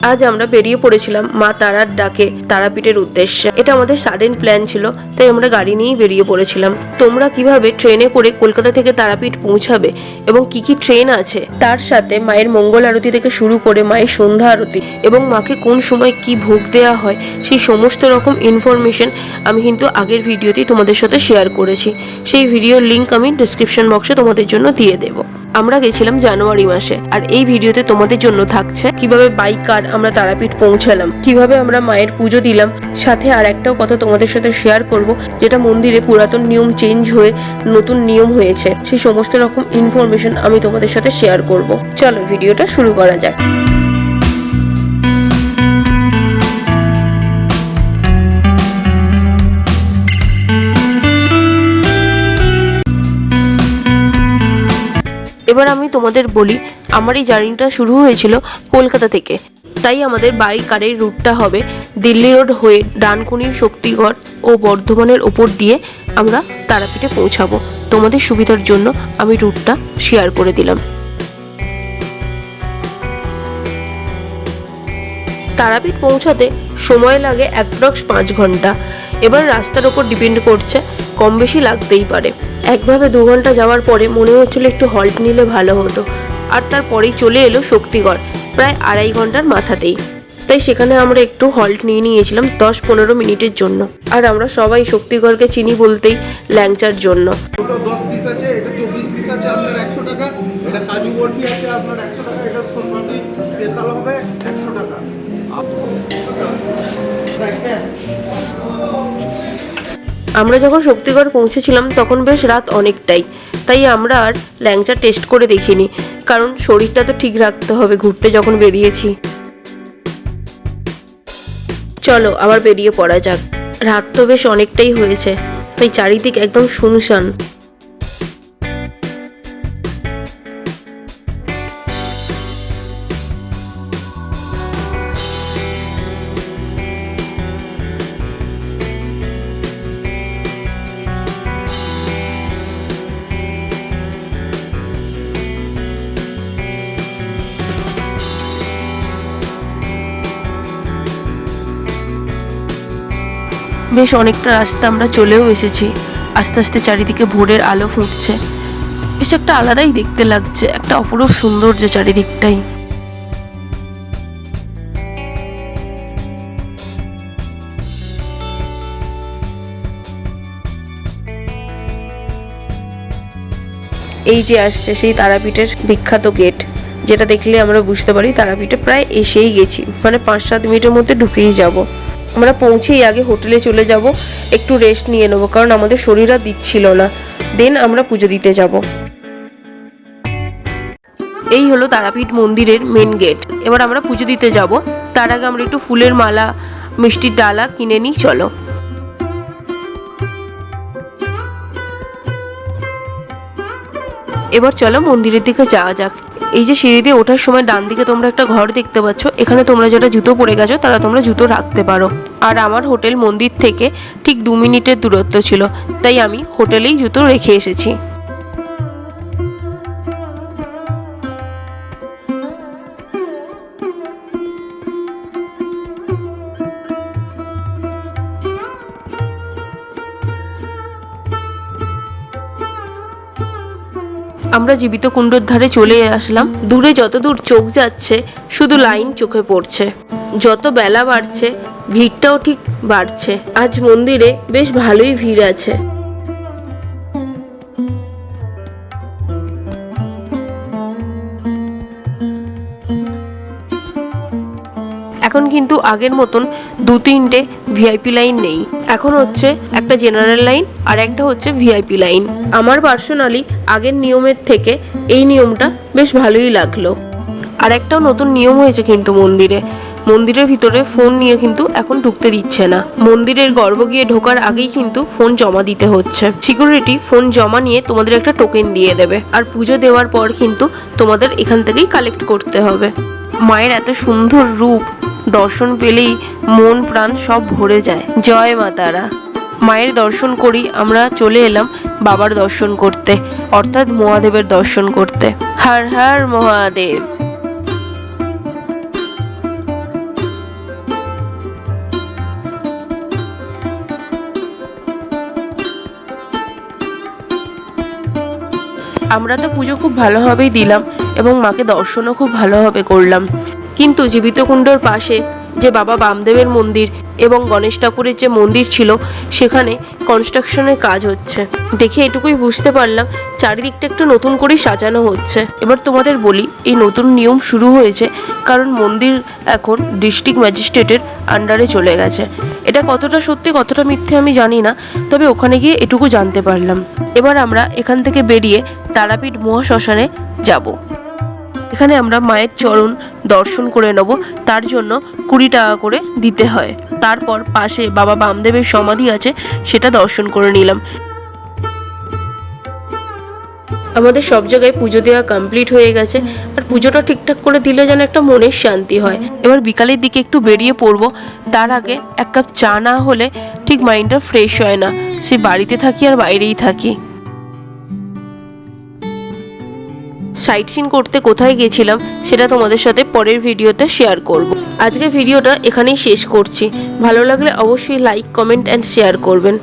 আজ আমরা বেরিয়ে পড়েছিলাম মা তারার ডাকে তারাপীঠের উদ্দেশ্যে। এটা আমাদের সাডেন প্ল্যান ছিল, তাই আমরা গাড়ি নিয়েই বেরিয়ে পড়েছিলাম। তোমরা কিভাবে ট্রেনে করে কলকাতা থেকে তারাপীঠ পৌঁছাবে এবং কি কি ট্রেন আছে, তার সাথে মায়ের মঙ্গল আরতি থেকে শুরু করে মায়ের সন্ধ্যা আরতি এবং মাকে কোন সময় কি ভোগ দেওয়া হয়, সেই সমস্ত রকম ইনফরমেশন আমি কিন্তু আগের ভিডিওতেই তোমাদের সাথে শেয়ার করেছি। সেই ভিডিওর লিঙ্ক আমি ডিসক্রিপশন বক্সে তোমাদের জন্য দিয়ে দেবো। আমরা গেছিলাম জানুয়ারি মাসে, আর এই ভিডিওতে তোমাদের জন্য থাকছে কিভাবে বাই কার আমরা তারাপীঠ পৌঁছালাম, কিভাবে আমরা মায়ের পুজো দিলাম। সাথে আর একটাও কথা তোমাদের সাথে শেয়ার করব, যেটা মন্দিরে পুরাতন নিয়ম চেঞ্জ হয়ে নতুন নিয়ম হয়েছে, সেই সমস্ত রকম ইনফরমেশন আমি তোমাদের সাথে শেয়ার করব। চলো ভিডিওটা শুরু করা যাক। এবার আমি তোমাদের বলি, আমার এই জার্নিটা শুরু হয়েছিল কলকাতা থেকে, তাই আমাদের বাই কারের রুটটা হবে দিল্লি রোড হয়ে ডানকুনি, শক্তিগড় ও বর্ধমানের ওপর দিয়ে আমরা তারাপীঠে পৌঁছাবো। তোমাদের সুবিধার জন্য আমি রুটটা শেয়ার করে দিলাম। তারাপীঠ পৌঁছাতে সময় লাগে অ্যাপ্রক্স 5 ঘন্টা। এবার রাস্তার ওপর ডিপেন্ড করছে, কম বেশি লাগতেই পারে। একভাবে 2 ঘন্টা যাওয়ার পরে মনে হচ্ছিল একটু হল্ট নিলে ভালো হতো, আর তারপরেই চলে এলো শক্তিগড় প্রায় 2.5 ঘন্টার মাথাতেই। তাই সেখানে আমরা একটু হল্ট নিয়ে নিয়েছিলাম 10-15 মিনিটের জন্য। আর আমরা সবাই শক্তিগড়কে চিনি বলতেই ল্যাংচার জন্য। 10 পিস আছে, এটা 24 পিস আছে আপনার 100 টাকা, এটা কাজু বরফি আছে আপনার 100 টাকা, এটা সোনপাপড়ি স্পেশাল হবে 100 টাকা। আমরা যখন শক্তিগড় পৌঁছেছিলাম তখন বেশ রাত অনেকটাই, তাই আমরা আর ল্যাংচা টেস্ট করে দেখিনি, কারণ শরীরটা তো ঠিক রাখতে হবে ঘুরতে যখন বেরিয়েছি। চলো আবার বেরিয়ে পড়া যাক। রাত তো বেশ অনেকটাই হয়েছে, তাই চারিদিক একদম শুনশান। বেশ অনেকটা রাস্তা আমরা চলেও এসেছি। আস্তে আস্তে চারিদিকে ভোরের আলো ফুটছে, বেশ একটা আলাদাই দেখতে লাগছে, একটা অপরূপ সৌন্দর্য চারিদিকটাই। এই যে আসছে সেই তারাপীঠের বিখ্যাত গেট, যেটা দেখলে আমরা বুঝতে পারি তারাপীঠে প্রায় এসেই গেছি, মানে 5-7 মিনিটের মধ্যে ঢুকেই যাব। আমরা পৌঁছেই আগে হোটেলে চলে যাব, একটু রেস্ট নিয়ে নেবো, কারণ আমাদের শরীর আর দিচ্ছিল না। দেন আমরা পুজো দিতে যাব। এই হলো তারাপীঠ মন্দিরের মেন গেট। এবার আমরা পুজো দিতে যাব, তার আগে আমরা একটু ফুলের মালা, মিষ্টির ডালা কিনে নিই। চলো এবার চলো মন্দিরের দিকে যাওয়া যাক। এই যে সিঁড়ি দিয়ে ওঠার সময় ডান দিকে তোমরা একটা ঘর দেখতে পাচ্ছ, এখানে তোমরা যারা জুতো পরে গেছো তারা তোমরা জুতো রাখতে পারো। আর আমার হোটেল মন্দির থেকে ঠিক 2 মিনিটের দূরত্ব ছিল, তাই আমি হোটেলেই জুতো রেখে এসেছি। আমরা জীবিত কুণ্ডর ধারে চলে আসলাম। দূরে যতদূর চোখ যাচ্ছে শুধু লাইন চোখে পড়ছে। যত বেলা বাড়ছে ভিড়টাও ঠিক বাড়ছে। আজ মন্দিরে বেশ ভালোই ভিড় আছে। এখন কিন্তু আগের মতন 2-3টে ভিআইপি লাইন নেই, এখন হচ্ছে একটা জেনারেল লাইন আর একটা হচ্ছে ভিআইপি লাইন। আমার পার্সোনালি আগের নিয়মের থেকে এই নিয়মটা বেশ ভালোই লাগলো। আর একটাও নতুন নিয়ম হয়েছে কিন্তু মন্দিরের ভিতরে ফোন নিয়ে কিন্তু এখন ঢুকতে দিচ্ছে না। মন্দিরের গর্ভগৃহে ঢোকার আগেই কিন্তু ফোন জমা দিতে হচ্ছে। সিকিউরিটি ফোন জমা নিয়ে তোমাদের একটা টোকেন দিয়ে দেবে, আর পুজো দেওয়ার পর কিন্তু তোমাদের এখান থেকেই কালেক্ট করতে হবে। মায়ের এত সুন্দর রূপ দর্শন পেলেই মন প্রাণ সব ভরে যায়। জয় মা তারা। মায়ের দর্শন করি আমরা চলে এলাম বাবার দর্শন করতে, অর্থাৎ মহাদেবের দর্শন করতে। হর হর মহাদেব। আমরা তো পুজো খুব ভালোভাবেই দিলাম এবং মাকে দর্শনও খুব ভালোভাবে করলাম, কিন্তু জীবিত কুণ্ডর পাশে যে বাবা বামদেবের মন্দির এবং গণেশ ঠাকুরের যে মন্দির ছিল সেখানে কনস্ট্রাকশনের কাজ হচ্ছে। দেখে এটুকুই বুঝতে পারলাম চারিদিকটা একটু নতুন করে সাজানো হচ্ছে। এবার তোমাদের বলি, এই নতুন নিয়ম শুরু হয়েছে কারণ মন্দির এখন ডিস্ট্রিক্ট ম্যাজিস্ট্রেটের আন্ডারে চলে গেছে। এটা কতটা সত্যি কতটা মিথ্যে আমি জানি না, তবে ওখানে গিয়ে এটুকু জানতে পারলাম। এবার আমরা এখান থেকে বেরিয়ে তারাপীঠ মহাশ্মশানে যাব। এখানে আমরা মায়ের চরণ দর্শন করে নেব, তার জন্য 20 টাকা করে দিতে হয়। তারপর পাশে বাবা বামদেবের সমাধি আছে, সেটা দর্শন করে নিলাম। আমাদের সব জায়গায় পুজো দেওয়া কমপ্লিট হয়ে গেছে, আর পুজোটা ঠিকঠাক করে দিলে যেন একটা মনের শান্তি হয়। এবার বিকালের দিকে একটু বেরিয়ে পড়বো। তার আগে 1 কাপ চা না হলে ঠিক মাইন্ডটা ফ্রেশ হয় না, সে বাড়িতে থাকি আর বাইরেই থাকি। সাইট সিন করতে কোথায় গেছিলাম সেটা তোমাদের সাথে পরের ভিডিওতে শেয়ার করব। আজকের ভিডিওটা এখানেই শেষ করছি। ভালো লাগলে অবশ্যই লাইক, কমেন্ট অ্যান্ড শেয়ার করবেন।